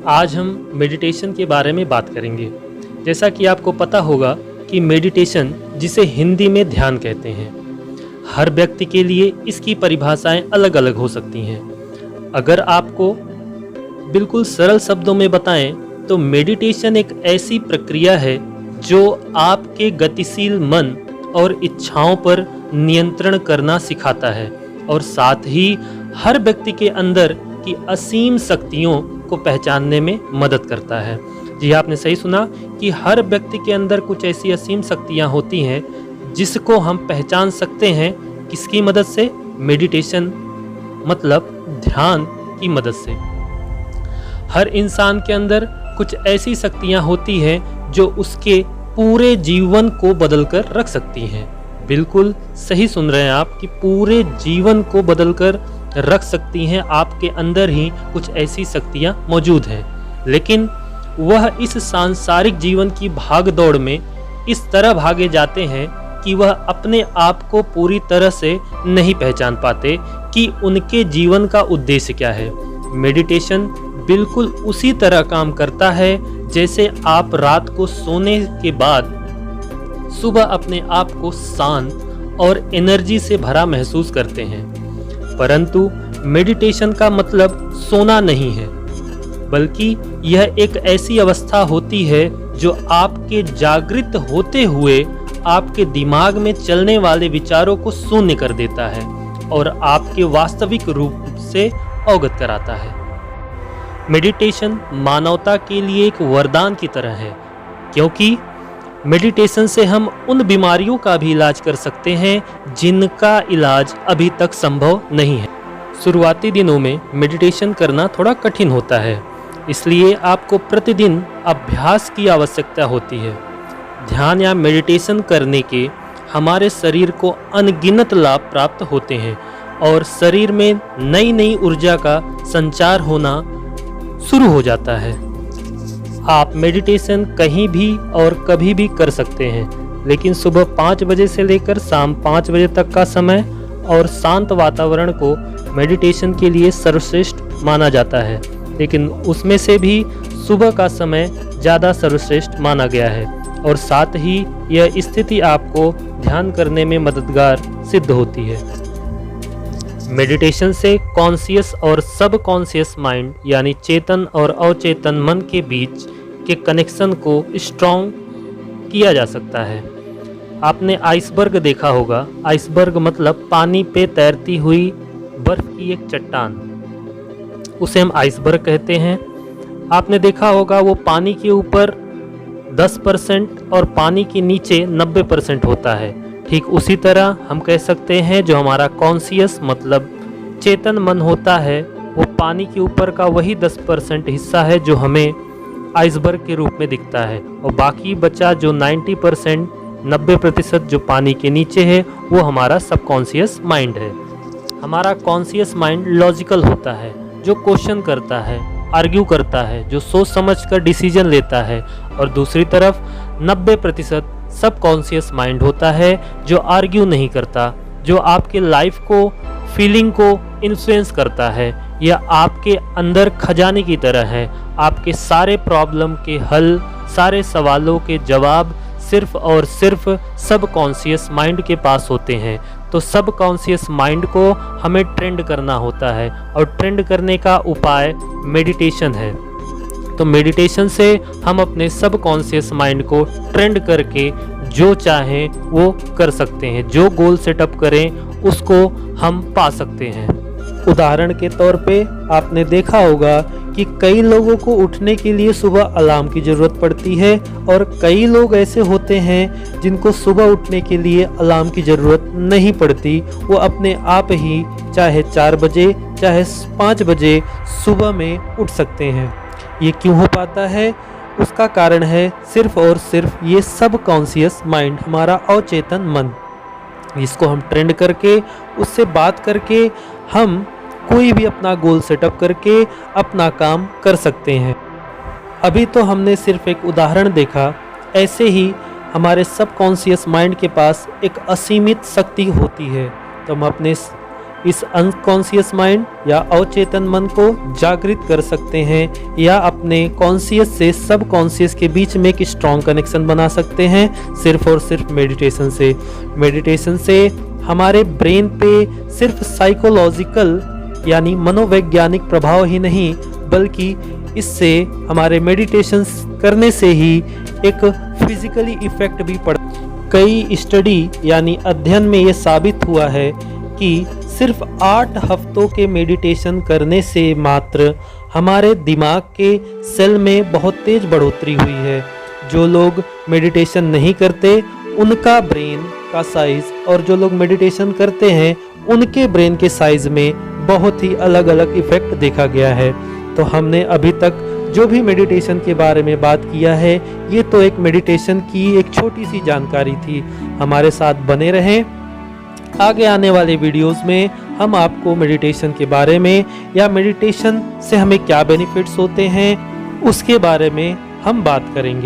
आज हम मेडिटेशन के बारे में बात करेंगे। जैसा कि आपको पता होगा कि मेडिटेशन, जिसे हिंदी में ध्यान कहते हैं, हर व्यक्ति के लिए इसकी परिभाषाएं अलग अलग हो सकती हैं। अगर आपको बिल्कुल सरल शब्दों में बताएं तो मेडिटेशन एक ऐसी प्रक्रिया है जो आपके गतिशील मन और इच्छाओं पर नियंत्रण करना सिखाता है और साथ ही हर व्यक्ति के अंदर की असीम शक्तियों को पहचानने में मदद करता है। जी, आपने सही सुना कि हर व्यक्ति के अंदर कुछ ऐसी असीम शक्तियां होती हैं जिसको हम पहचान सकते हैं। किसकी मदद से? मेडिटेशन मतलब ध्यान की मदद से। हर इंसान के अंदर कुछ ऐसी शक्तियां होती हैं जो उसके पूरे जीवन को बदलकर रख सकती हैं। बिल्कुल सही सुन रहे हैं आप कि पूरे जीवन को बदलकर रख सकती हैं। आपके अंदर ही कुछ ऐसी शक्तियां मौजूद हैं, लेकिन वह इस सांसारिक जीवन की भाग दौड़ में इस तरह भागे जाते हैं कि वह अपने आप को पूरी तरह से नहीं पहचान पाते कि उनके जीवन का उद्देश्य क्या है। मेडिटेशन बिल्कुल उसी तरह काम करता है जैसे आप रात को सोने के बाद सुबह अपने आप को शांत और एनर्जी से भरा महसूस करते हैं। परंतु मेडिटेशन का मतलब सोना नहीं है, बल्कि यह एक ऐसी अवस्था होती है जो आपके जागृत होते हुए आपके दिमाग में चलने वाले विचारों को शून्य कर देता है और आपके वास्तविक रूप से अवगत कराता है। मेडिटेशन मानवता के लिए एक वरदान की तरह है, क्योंकि मेडिटेशन से हम उन बीमारियों का भी इलाज कर सकते हैं जिनका इलाज अभी तक संभव नहीं है। शुरुआती दिनों में मेडिटेशन करना थोड़ा कठिन होता है, इसलिए आपको प्रतिदिन अभ्यास की आवश्यकता होती है। ध्यान या मेडिटेशन करने के हमारे शरीर को अनगिनत लाभ प्राप्त होते हैं और शरीर में नई नई ऊर्जा का संचार होना शुरू हो जाता है। आप मेडिटेशन कहीं भी और कभी भी कर सकते हैं, लेकिन सुबह 5 बजे से लेकर शाम 5 बजे तक का समय और शांत वातावरण को मेडिटेशन के लिए सर्वश्रेष्ठ माना जाता है। लेकिन उसमें से भी सुबह का समय ज़्यादा सर्वश्रेष्ठ माना गया है और साथ ही यह स्थिति आपको ध्यान करने में मददगार सिद्ध होती है। मेडिटेशन से कॉन्शियस और सब कॉन्शियस माइंड यानी चेतन और अवचेतन मन के बीच के कनेक्शन को स्ट्रॉन्ग किया जा सकता है। आपने आइसबर्ग देखा होगा। आइसबर्ग मतलब पानी पे तैरती हुई बर्फ की एक चट्टान, उसे हम आइसबर्ग कहते हैं। आपने देखा होगा वो पानी के ऊपर 10% और पानी के नीचे 90% होता है। ठीक उसी तरह हम कह सकते हैं जो हमारा कॉन्शियस मतलब चेतन मन होता है वो पानी के ऊपर का वही 10% हिस्सा है जो हमें आइसबर्ग के रूप में दिखता है, और बाकी बचा जो 90% जो पानी के नीचे है वो हमारा सबकॉन्शियस माइंड है। हमारा कॉन्शियस माइंड लॉजिकल होता है, जो क्वेश्चन करता है, आर्ग्यू करता है, जो सोच समझ कर डिसीजन लेता है, और दूसरी तरफ 90% सबकॉन्शियस माइंड होता है जो आर्ग्यू नहीं करता, जो आपके लाइफ को, फीलिंग को इन्फ्लुएंस करता है। यह आपके अंदर खजाने की तरह है। आपके सारे प्रॉब्लम के हल, सारे सवालों के जवाब सिर्फ और सिर्फ सबकॉन्शियस माइंड के पास होते हैं। तो सबकॉन्शियस माइंड को हमें ट्रेंड करना होता है और ट्रेंड करने का उपाय मेडिटेशन है। तो मेडिटेशन से हम अपने सबकॉन्शियस माइंड को ट्रेंड करके जो चाहें वो कर सकते हैं, जो गोल सेटअप करें उसको हम पा सकते हैं। उदाहरण के तौर पे आपने देखा होगा कि कई लोगों को उठने के लिए सुबह अलार्म की ज़रूरत पड़ती है और कई लोग ऐसे होते हैं जिनको सुबह उठने के लिए अलार्म की ज़रूरत नहीं पड़ती। वो अपने आप ही चाहे 4 बजे चाहे 5 बजे सुबह में उठ सकते हैं। ये क्यों हो पाता है? उसका कारण है सिर्फ और सिर्फ ये सबकॉन्शियस माइंड, हमारा अवचेतन मन, इसको हम ट्रेंड करके, उससे बात करके हम कोई भी अपना गोल सेटअप करके अपना काम कर सकते हैं। अभी तो हमने सिर्फ एक उदाहरण देखा, ऐसे ही हमारे सबकॉन्शियस माइंड के पास एक असीमित शक्ति होती है। तो हम अपने इस अनकॉन्शियस माइंड या अवचेतन मन को जागृत कर सकते हैं या अपने कॉन्शियस से सब कॉन्शियस के बीच में एक स्ट्रॉन्ग कनेक्शन बना सकते हैं सिर्फ और सिर्फ मेडिटेशन से। मेडिटेशन से हमारे ब्रेन पे सिर्फ साइकोलॉजिकल यानी मनोवैज्ञानिक प्रभाव ही नहीं, बल्कि इससे हमारे मेडिटेशन करने से ही एक फिजिकली इफेक्ट भी पड़। कई स्टडी यानी अध्ययन में ये साबित हुआ है कि सिर्फ 8 हफ्तों के मेडिटेशन करने से मात्र हमारे दिमाग के सेल में बहुत तेज बढ़ोतरी हुई है। जो लोग मेडिटेशन नहीं करते उनका ब्रेन का साइज और जो लोग मेडिटेशन करते हैं उनके ब्रेन के साइज में बहुत ही अलग अलग इफेक्ट देखा गया है। तो हमने अभी तक जो भी मेडिटेशन के बारे में बात किया है, ये तो एक मेडिटेशन की एक छोटी सी जानकारी थी। हमारे साथ बने रहें। आगे आने वाले वीडियोस में हम आपको मेडिटेशन के बारे में या मेडिटेशन से हमें क्या बेनिफिट्स होते हैं उसके बारे में हम बात करेंगे।